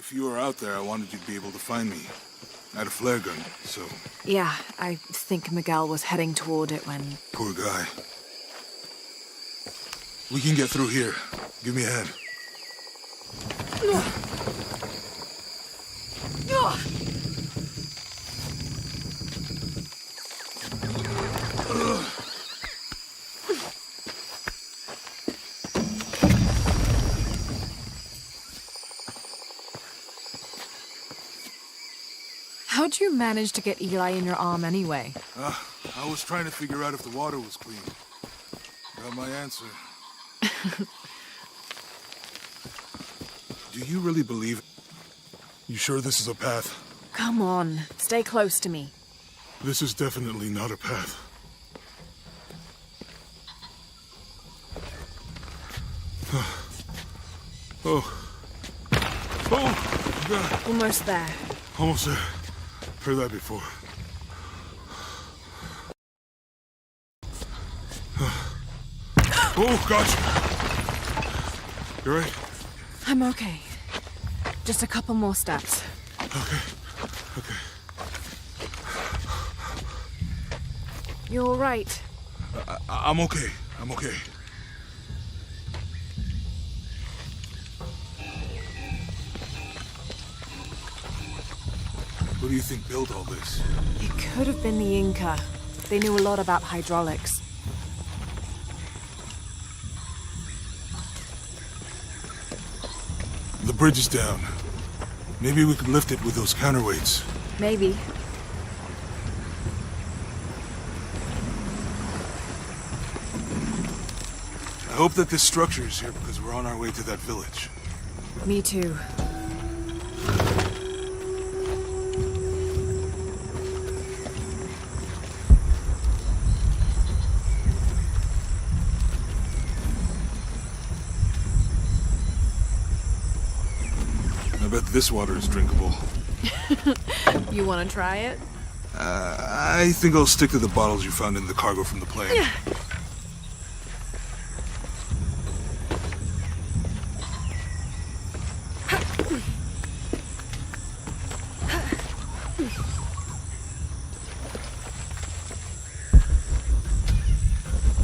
If you were out there, I wanted you to be able to find me. I had a flare gun, so... Yeah, I think Miguel was heading toward it when... Poor guy. We can get through here. Give me a hand. How'd you manage to get Eli in your arm anyway? I was trying to figure out if the water was clean. Got my answer. Do you really believe it? You sure this is a path? Come on, stay close to me. This is definitely not a path. Oh. Oh, God. Almost there. Almost there. Heard that before. Oh, gotcha. You right? I'm okay. Just a couple more steps. Okay. Okay. You're all right. I'm okay. I'm okay. Who do you think built all this? It could have been the Inca. They knew a lot about hydraulics. The bridge is down. Maybe we could lift it with those counterweights. Maybe. I hope that this structure is here because we're on our way to that village. Me too. I bet this water is drinkable. You want to try it? I think I'll stick to the bottles you found in the cargo from the plane.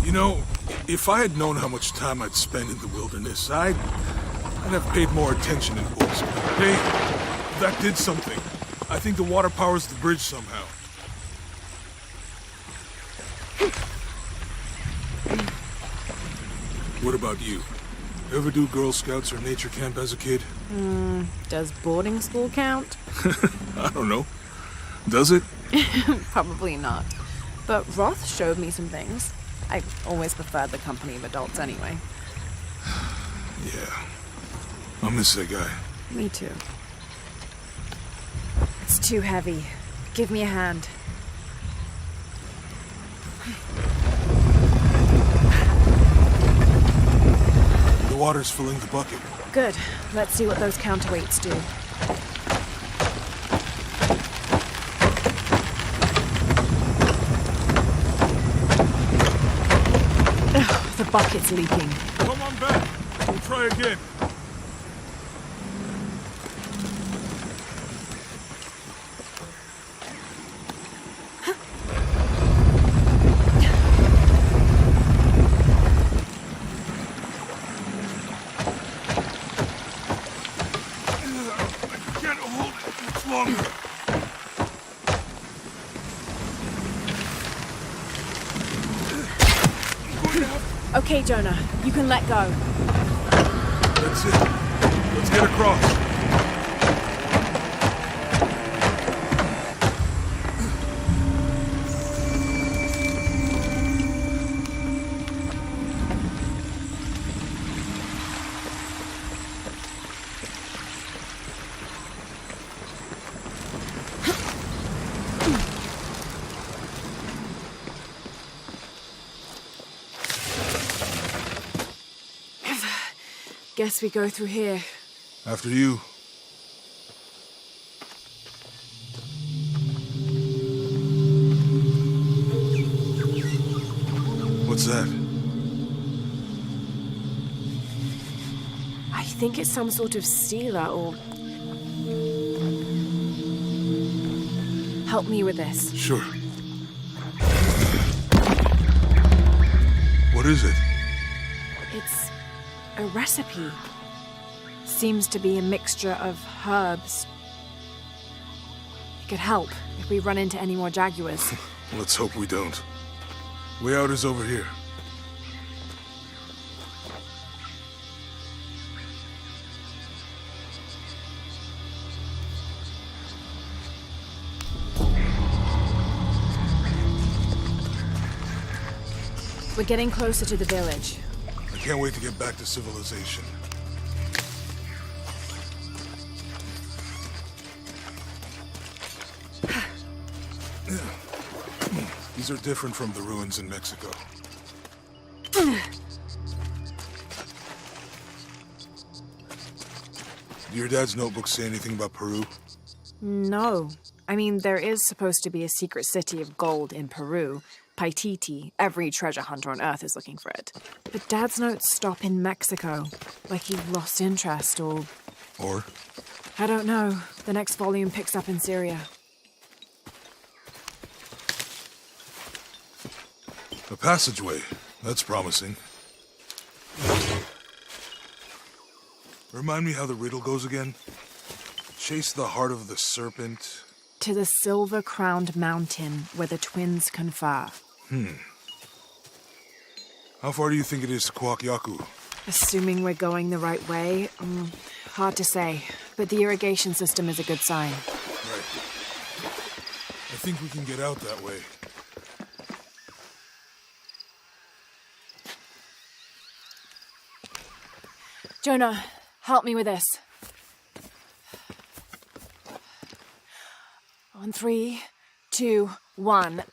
You know, if I had known how much time I'd spend in the wilderness, I'd have paid more attention in books. Hey, that did something. I think the water powers the bridge somehow. What about you? Ever do Girl Scouts or nature camp as a kid? Does boarding school count? I don't know. Does it? Probably not. But Roth showed me some things. I always preferred the company of adults anyway. Yeah. I'll miss that guy. Me too. It's too heavy. Give me a hand. The water's filling the bucket. Good. Let's see what those counterweights do. Ugh, the bucket's leaking. Come on back. We'll try again. Okay, Jonah, you can let go. That's it. Let's get across. Guess we go through here. After you. What's that? I think it's some sort of sealer or help me with this. Sure. What is it? It's a recipe. Seems to be a mixture of herbs. It could help if we run into any more jaguars. Let's hope we don't. Way out is over here. We're getting closer to the village. I can't wait to get back to civilization. These are different from the ruins in Mexico. Did your dad's notebook say anything about Peru? No. I mean, there is supposed to be a secret city of gold in Peru. Paititi. Every treasure hunter on Earth is looking for it. But Dad's notes stop in Mexico. Like he lost interest or... Or? I don't know. The next volume picks up in Syria. A passageway. That's promising. Remind me how the riddle goes again? Chase the heart of the serpent... To the silver-crowned mountain where the twins confer. How far do you think it is to Kwakyaku? Assuming we're going the right way, hard to say. But the irrigation system is a good sign. Right. I think we can get out that way. Jonah, help me with this. On 3, 2, 1.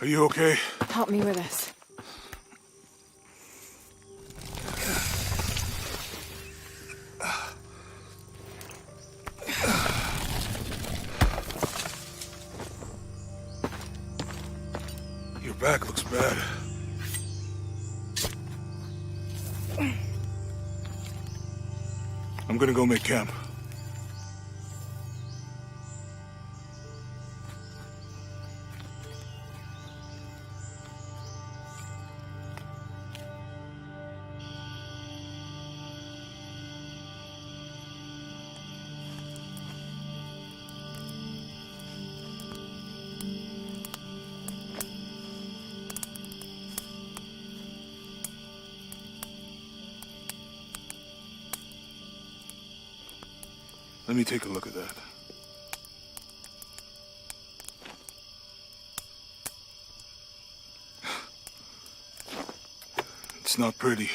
Are you okay? Help me with this. Your back looks bad. I'm gonna go make camp. Let me take a look at that. It's not pretty.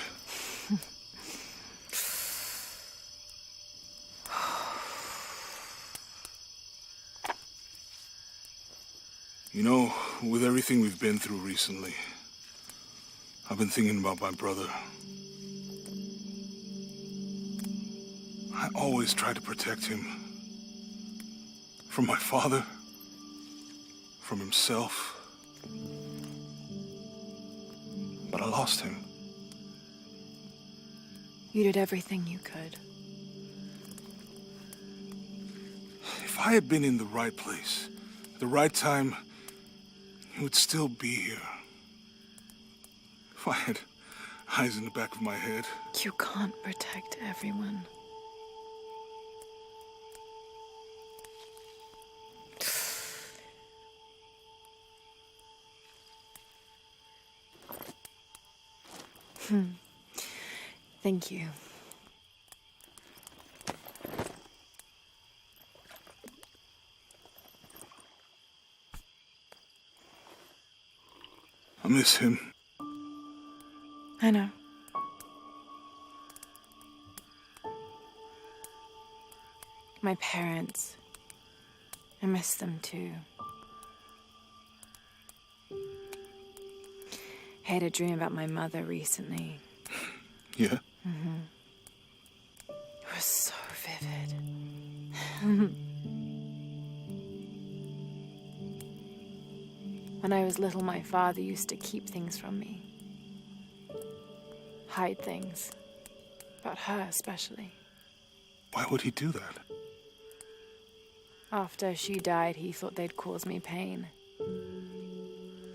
You know, with everything we've been through recently, I've been thinking about my brother. I always tried to protect him. From my father. From himself. But I lost him. You did everything you could. If I had been in the right place, at the right time, he would still be here. If I had eyes in the back of my head. You can't protect everyone. Thank you. I miss him. I know. My parents. I miss them too. I had a dream about my mother recently. Yeah? It was so vivid. When I was little, my father used to keep things from me. Hide things. About her, especially. Why would he do that? After she died, he thought they'd cause me pain.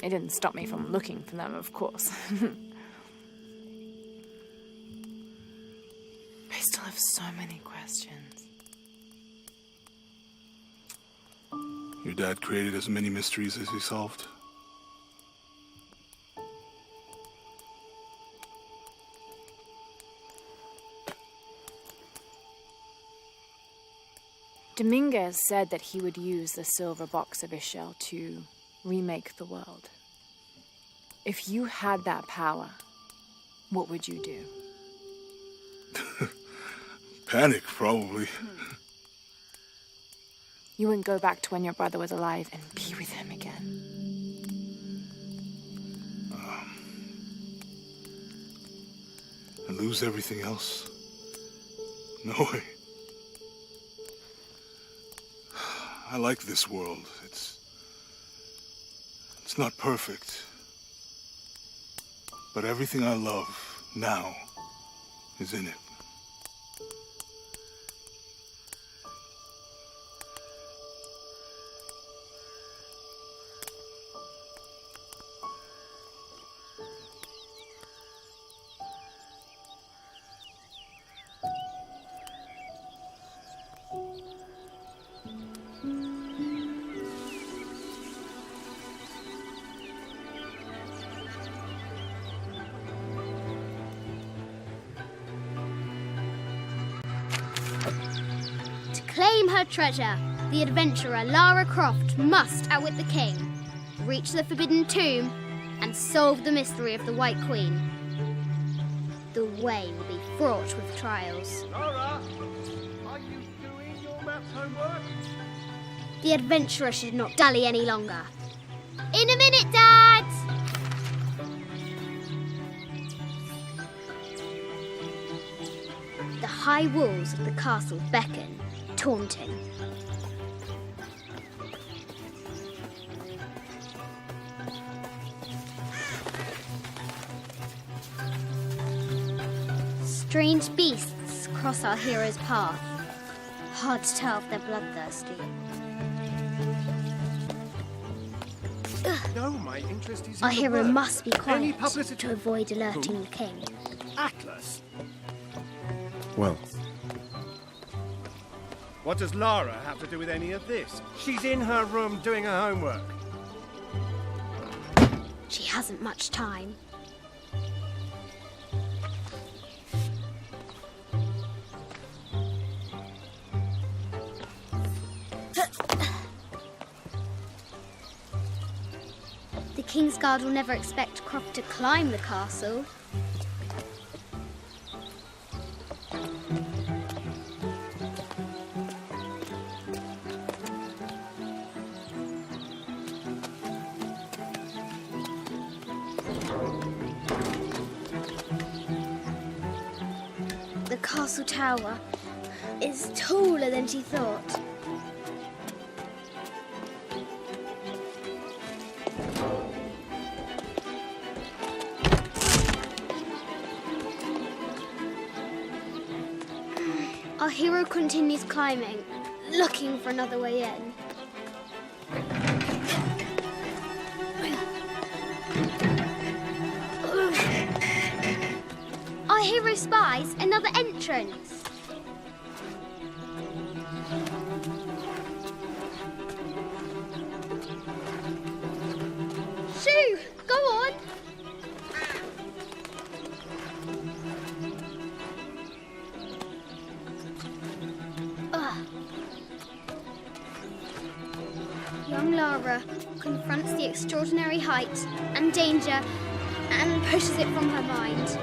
It didn't stop me from looking for them, of course. I still have so many questions. Your dad created as many mysteries as he solved. Dominguez said that he would use the silver box of Ishel to remake the world. If you had that power, what would you do? Panic, probably. You wouldn't go back to when your brother was alive and be with him again. And lose everything else? No way. I like this world. It's not perfect. But everything I love now is in it. Claim her treasure. The adventurer Lara Croft must outwit the king, reach the forbidden tomb, and solve the mystery of the White Queen. The way will be fraught with trials. Lara, are you doing your maths homework? The adventurer should not dally any longer. In a minute, Dad! high walls of the castle beckon, taunting. Strange beasts cross our hero's path. Hard to tell if they're bloodthirsty. No, my interest is in Our the hero work. must be Any quiet publicity? to avoid alerting the king. Atlas. Well, What does Lara have to do with any of this? She's in her room doing her homework. She hasn't much time. The King's Guard will never expect Croft to climb the castle. The castle tower is taller than she thought. Our hero continues climbing, looking for another way in. Our hero spies another entrance. Shoo! Go on! Young Lara confronts the extraordinary height and danger and pushes it from her mind.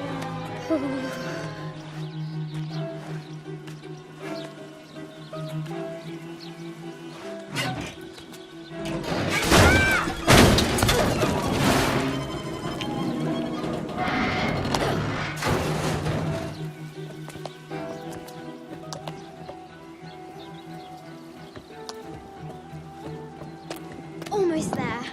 Almost there.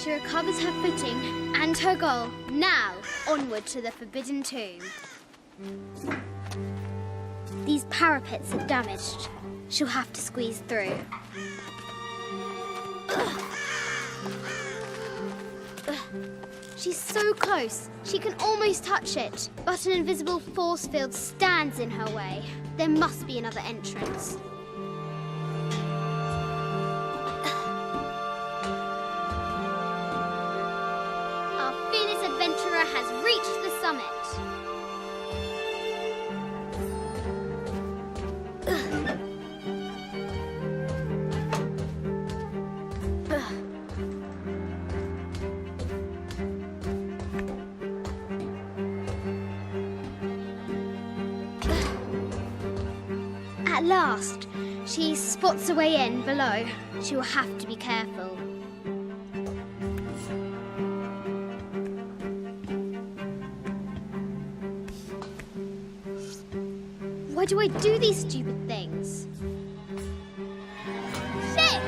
She recovers her footing and her goal. Now, onward to the Forbidden Tomb. These parapets are damaged. She'll have to squeeze through. She's so close, she can almost touch it. But an invisible force field stands in her way. There must be another entrance. Our fearless adventurer has reached the summit. At last, she spots a way in below. She will have to be careful. Why do I do these stupid things? Shit!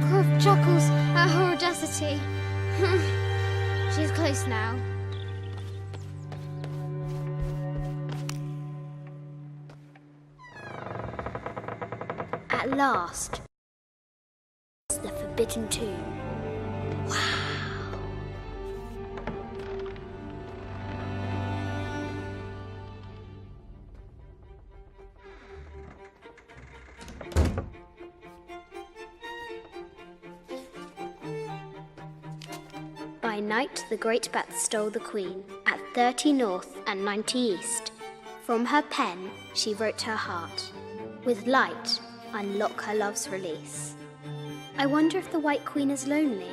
Croft chuckles at her audacity. She's close now. At last, it's the Forbidden Tomb. Wow! By night, the great bat stole the queen at 30 north and 90 east. From her pen, she wrote her heart. With light, unlock her love's release. I wonder if the White Queen is lonely.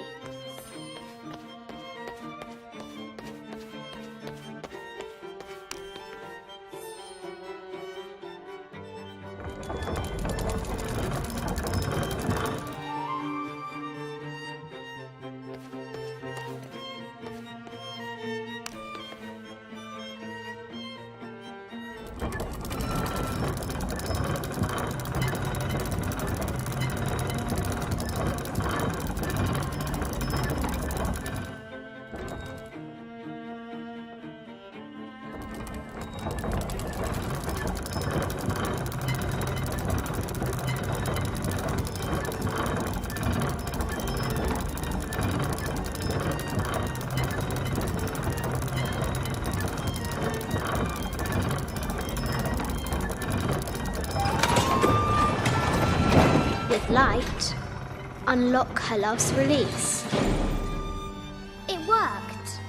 With light, unlock her love's release. It worked.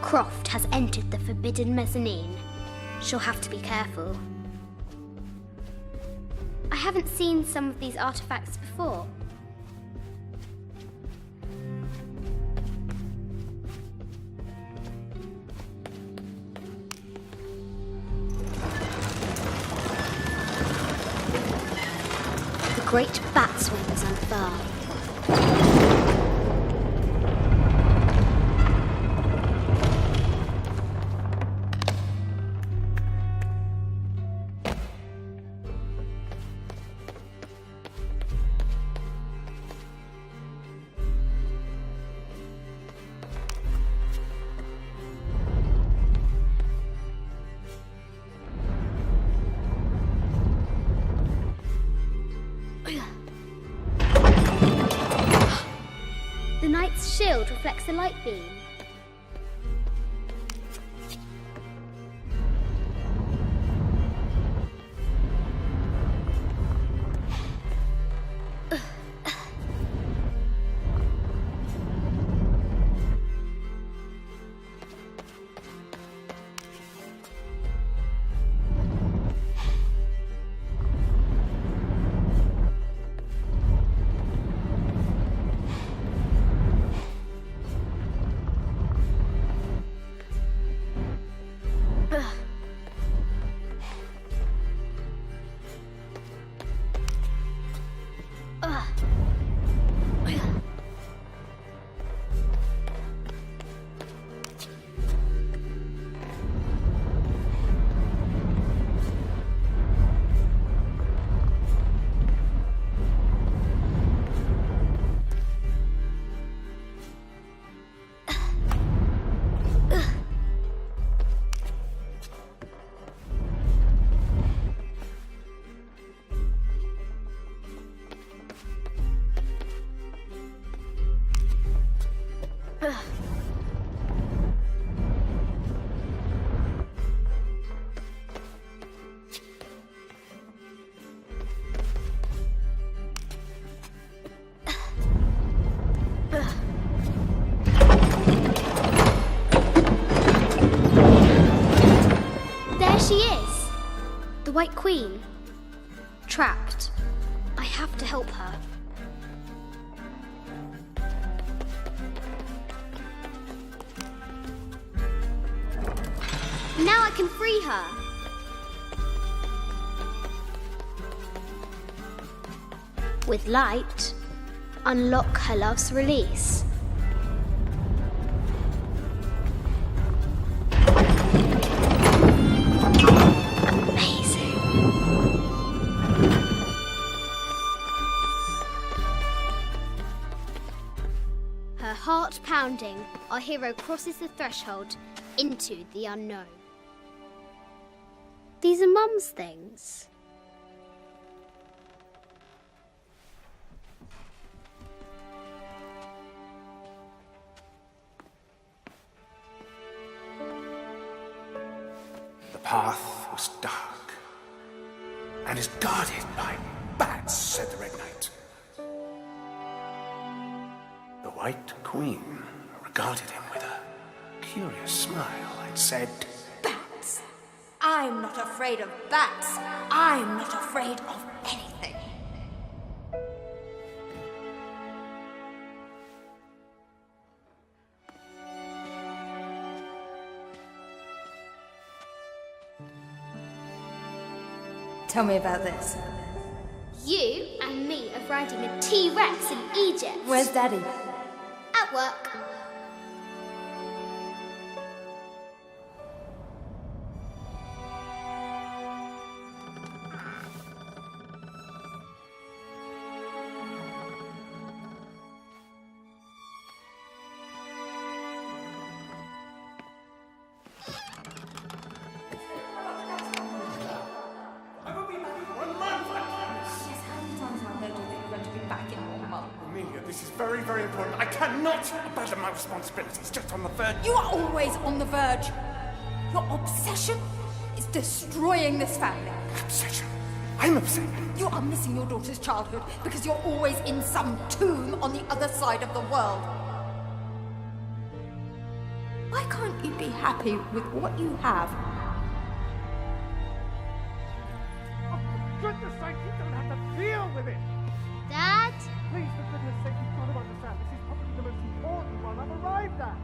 Croft has entered the forbidden mezzanine. She'll have to be careful. I haven't seen some of these artifacts before. The great bat's wings unfurl. The knight's shield reflects the light beam. She is! The White Queen. Trapped. I have to help her. Now I can free her. With light, unlock her love's release. Her heart pounding, our hero crosses the threshold into the unknown. These are Mum's things. The path was dark and is guarded by bats, said the Red Knight. White Queen regarded him with a curious smile and said, Bats! I'm not afraid of bats. I'm not afraid of anything. Tell me about this. You and me are riding a T-Rex in Egypt. Where's Daddy? At work. Amelia, this is very, very important. I cannot abandon my responsibilities just on the verge. You are always on the verge. Your obsession is destroying this family. Obsession. I'm upset. You are missing your daughter's childhood because you're always in some tomb on the other side of the world. Why can't you be happy with what you have? Oh, for goodness sake, you don't have to deal with it. Dad? Please, for goodness sake, you've got to understand. This is probably the most important one I've arrived at.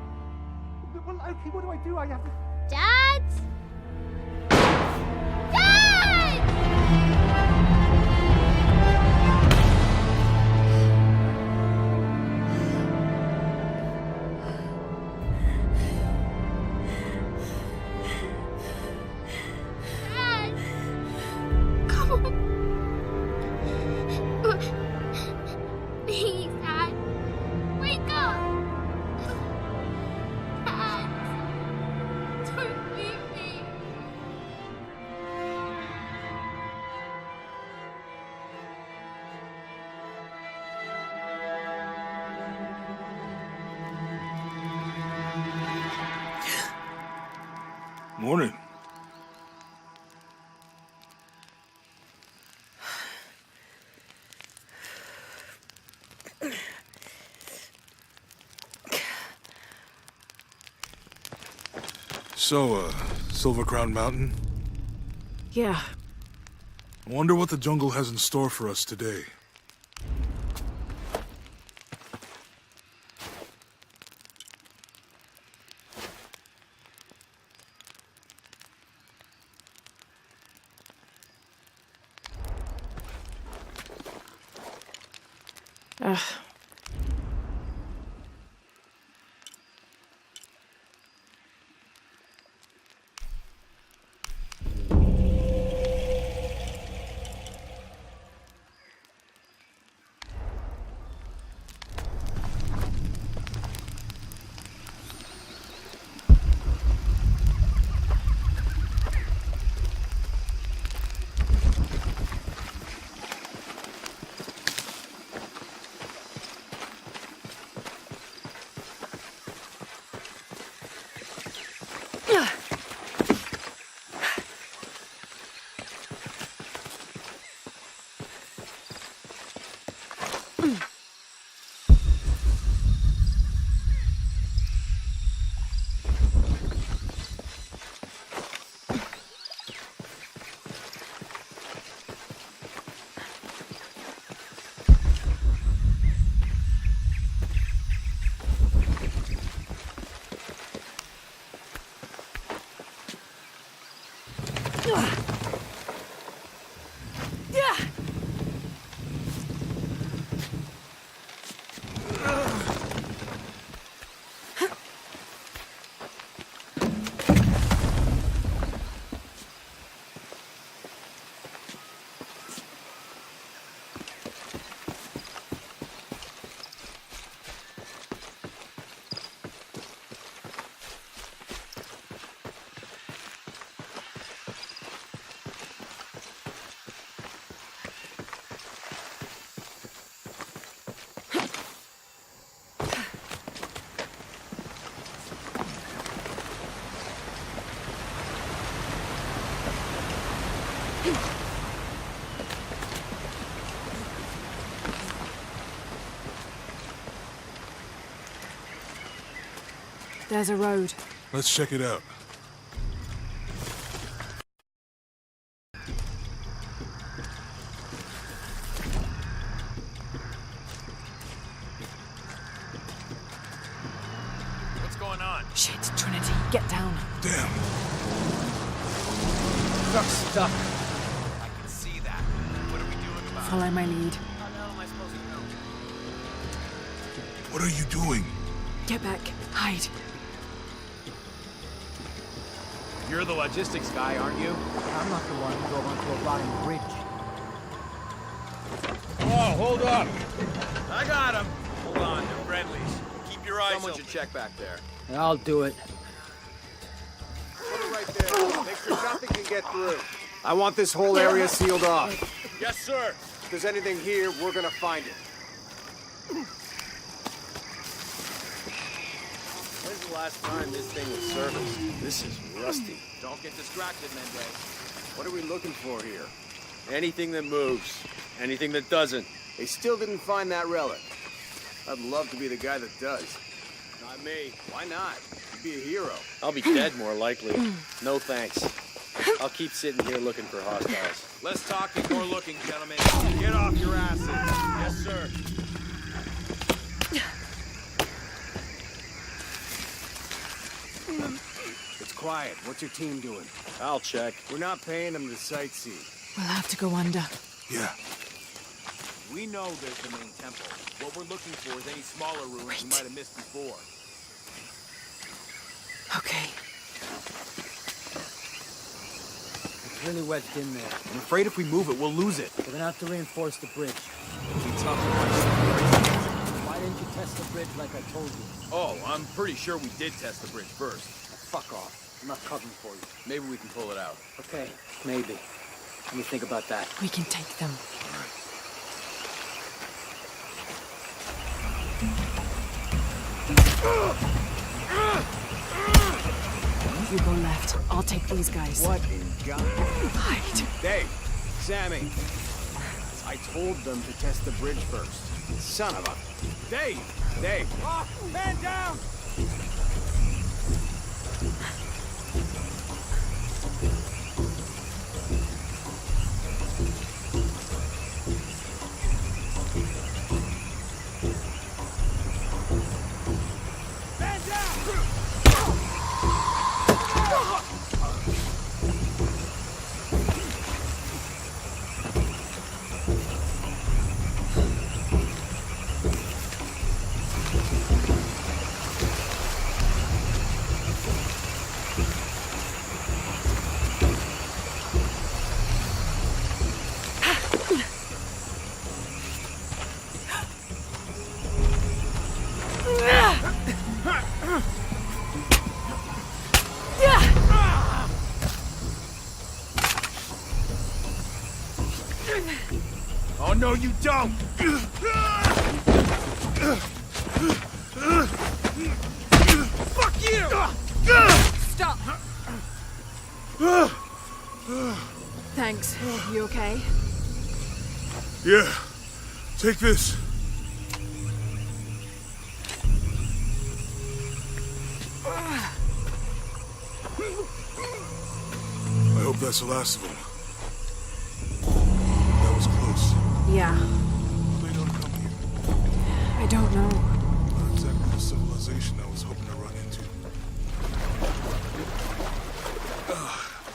Well, okay, what do? I have to... Dad? Dad! Dad! Come on. Please, Dad. Wake up. Dad. Don't leave me. Morning. So, Silver Crown Mountain? Yeah, I wonder what the jungle has in store for us today. ugh. There's a road. Let's check it out. What's going on? Shit, Trinity, get down. Damn. Truck's stuck. I can see that. What are we doing about it? Follow my lead. How the hell am I supposed to know? What are you doing? Get back. Hide. You're the logistics guy, aren't you? I'm not the one who drove onto a rotting bridge. Oh, hold up. I got him. Hold on, they're friendlies. Keep your eyes Someone should check back there. I'll do it. Put it right there. Make sure nothing can get through. I want this whole area sealed off. Yes, sir. If there's anything here, we're gonna find it. When's the last time this thing was serviced? This is rusty. Don't get distracted, Mendez. What are we looking for here? Anything that moves, anything that doesn't. They still didn't find that relic. I'd love to be the guy that does. Not me. Why not? You'd be a hero. I'll be dead more likely. No thanks. I'll keep sitting here looking for hostiles. Less talking, more looking, gentlemen. Get off your asses. Yes, sir. It's quiet. What's your team doing? I'll check. We're not paying them to sightsee. We'll have to go under. Yeah. We know there's the main temple. What we're looking for is any smaller ruins we might have missed before. Okay. It's really wedged in there. I'm afraid if we move it, we'll lose it. We're gonna have to reinforce the bridge. It'll be tough. Why didn't you test the bridge like I told you? Oh, I'm pretty sure we did test the bridge first. Fuck off. I'm not covering for you. Maybe we can pull it out. Okay, maybe. Let me think about that. We can take them. You go left. I'll take these guys. What in God? Hide. Dave, Sammy. I told them to test the bridge first. Son of a... Dave! Dave! Oh, man down! Oh, no, you don't! Fuck you! Stop! Thanks. You okay? Yeah. Take this. I hope that's the last of them. That was close. Yeah. They don't come here. I don't know. Not exactly the civilization I was hoping to run into.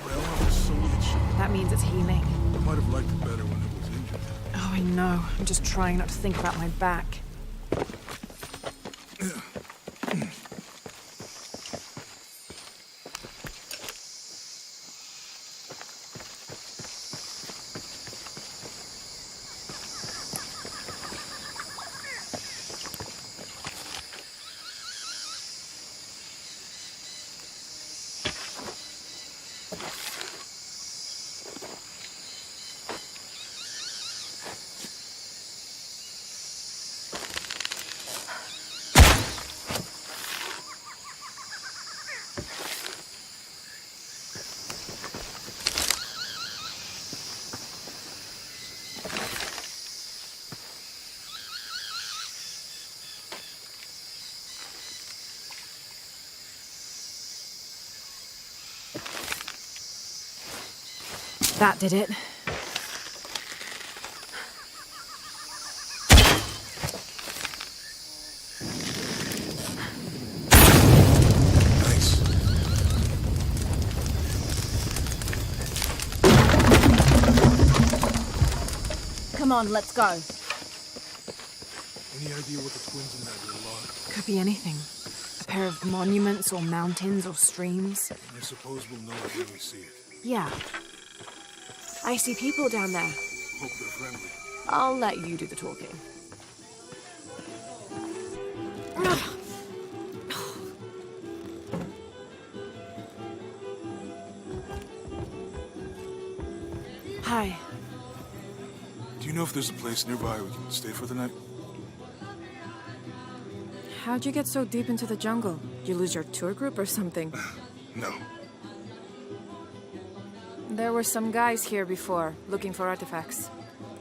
Well, I was so itchy. That means it's healing. I might have liked it better when it was injured. Oh, I know. I'm just trying not to think about my back. That did it. Nice. Come on, let's go. Any idea what the twins in that little log? Could be anything. A pair of monuments or mountains or streams. I suppose we'll know it when we see it. Yeah. I see people down there. Hope they're friendly. I'll let you do the talking. Hi. Do you know if there's a place nearby we can stay for the night? How'd you get so deep into the jungle? You lose your tour group or something? No. There were some guys here before, looking for artifacts.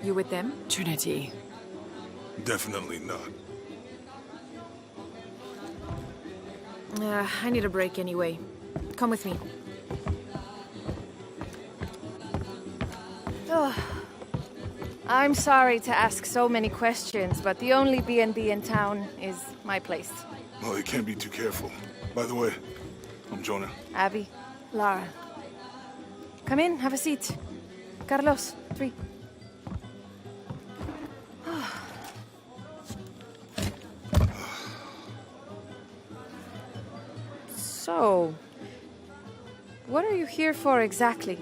You with them? Trinity. Definitely not. I need a break anyway. Come with me. Oh. I'm sorry to ask so many questions, but the only B&B in town is my place. Well, you can't be too careful. By the way, I'm Jonah. Abby. Lara. Come in, have a seat. Carlos, 3. So, what are you here for exactly?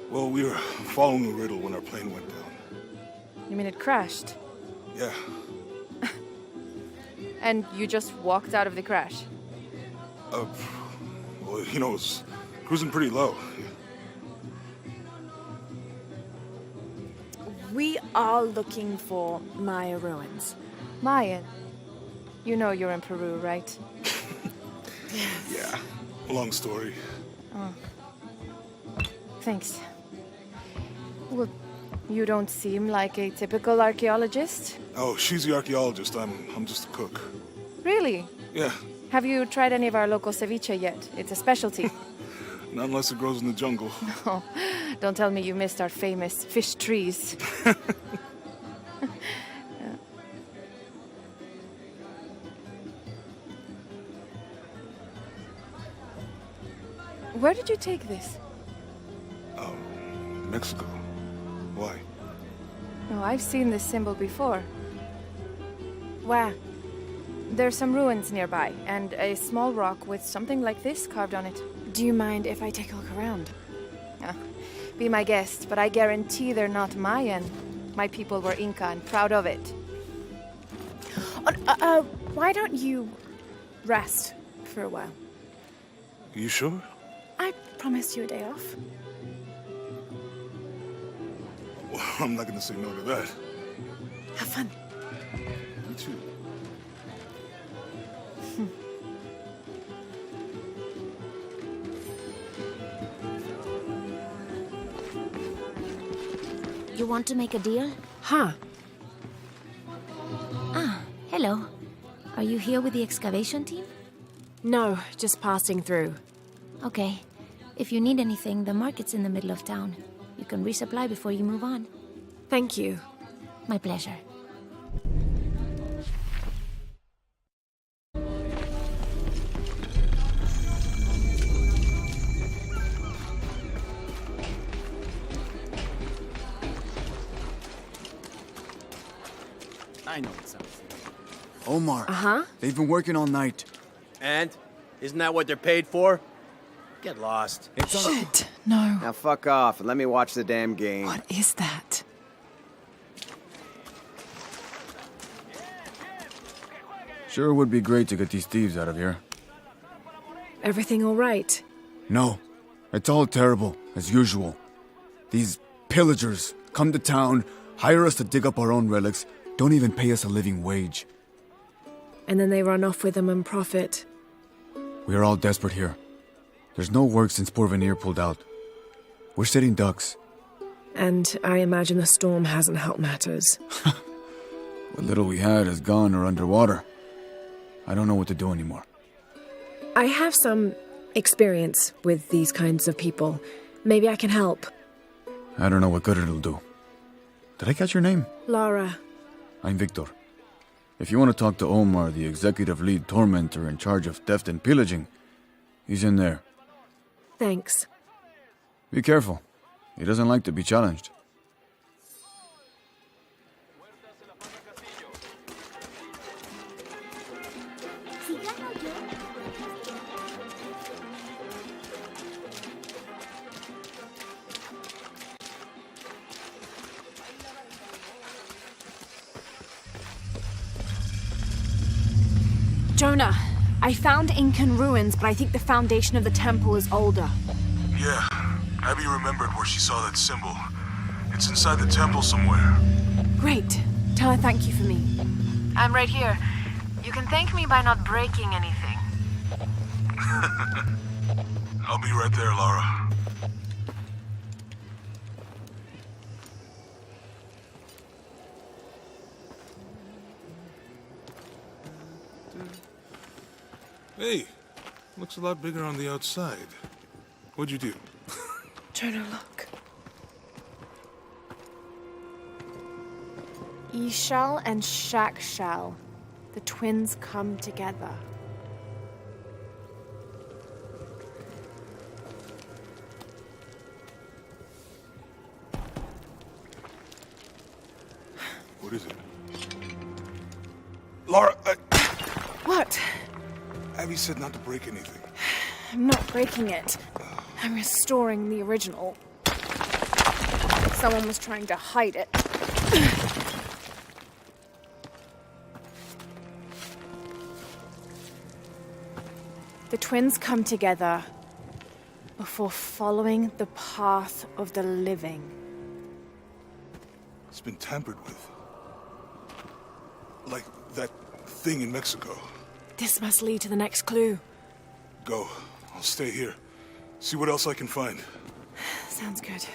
Well, we were following a riddle when our plane went down. You mean it crashed? Yeah. And you just walked out of the crash? Well, you know, it was cruising pretty low. We are looking for Maya ruins. Maya? You know you're in Peru, right? Yeah. Long story. Oh. Thanks. Well, you don't seem like a typical archaeologist. Oh, she's the archaeologist. I'm just a cook. Really? Yeah. Have you tried any of our local ceviche yet? It's a specialty. Not unless it grows in the jungle. Oh, don't tell me you missed our famous fish trees. Where did you take this? Mexico. Why? No, I've seen this symbol before. Where? There's some ruins nearby, and a small rock with something like this carved on it. Do you mind if I take a look around? Be my guest, but I guarantee they're not Mayan. My people were Inca and proud of it. Why don't you rest for a while? You sure? I promised you a day off. Well, I'm not gonna say no to that. Have fun. You too. You want to make a deal? Huh. Ah, hello. Are you here with the excavation team? No, just passing through. Okay. If you need anything, the market's in the middle of town. You can resupply before you move on. Thank you. My pleasure. I know it sounds. Omar. Uh-huh. They've been working all night. And? Isn't that what they're paid for? Get lost. It's on. Shit, no. Now fuck off and let me watch the damn game. What is that? Sure would be great to get these thieves out of here. Everything all right? No. It's all terrible, as usual. These pillagers come to town, hire us to dig up our own relics, don't even pay us a living wage. And then they run off with them and profit. We are all desperate here. There's no work since Porvenir pulled out. We're sitting ducks. And I imagine the storm hasn't helped matters. What little we had is gone or underwater. I don't know what to do anymore. I have some experience with these kinds of people. Maybe I can help. I don't know what good it'll do. Did I catch your name? Lara. I'm Victor. If you want to talk to Omar, the executive lead tormentor in charge of theft and pillaging, he's in there. Thanks. Be careful. He doesn't like to be challenged. Jonah, I found Incan ruins, but I think the foundation of the temple is older. Yeah, Abby remembered where she saw that symbol. It's inside the temple somewhere. Great. Tell her thank you for me. I'm right here. You can thank me by not breaking anything. I'll be right there, Lara. Hey, looks a lot bigger on the outside. What'd you do? Jonah, look. Ishal and Shakshal. The twins come together. What is it? Lara, What? Abby said not to break anything. I'm not breaking it. I'm restoring the original. Someone was trying to hide it. The twins come together before following the path of the living. It's been tampered with. Like that thing in Mexico. This must lead to the next clue. Go. I'll stay here. See what else I can find. Sounds good.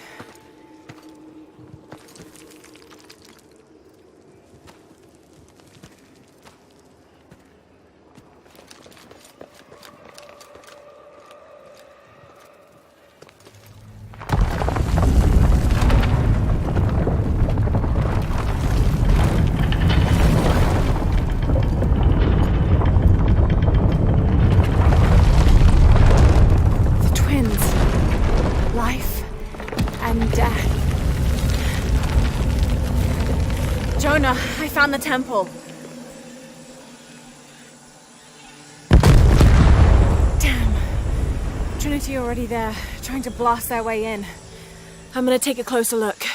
Jonah, I found the temple. Damn. Trinity already there, trying to blast their way in. I'm gonna take a closer look.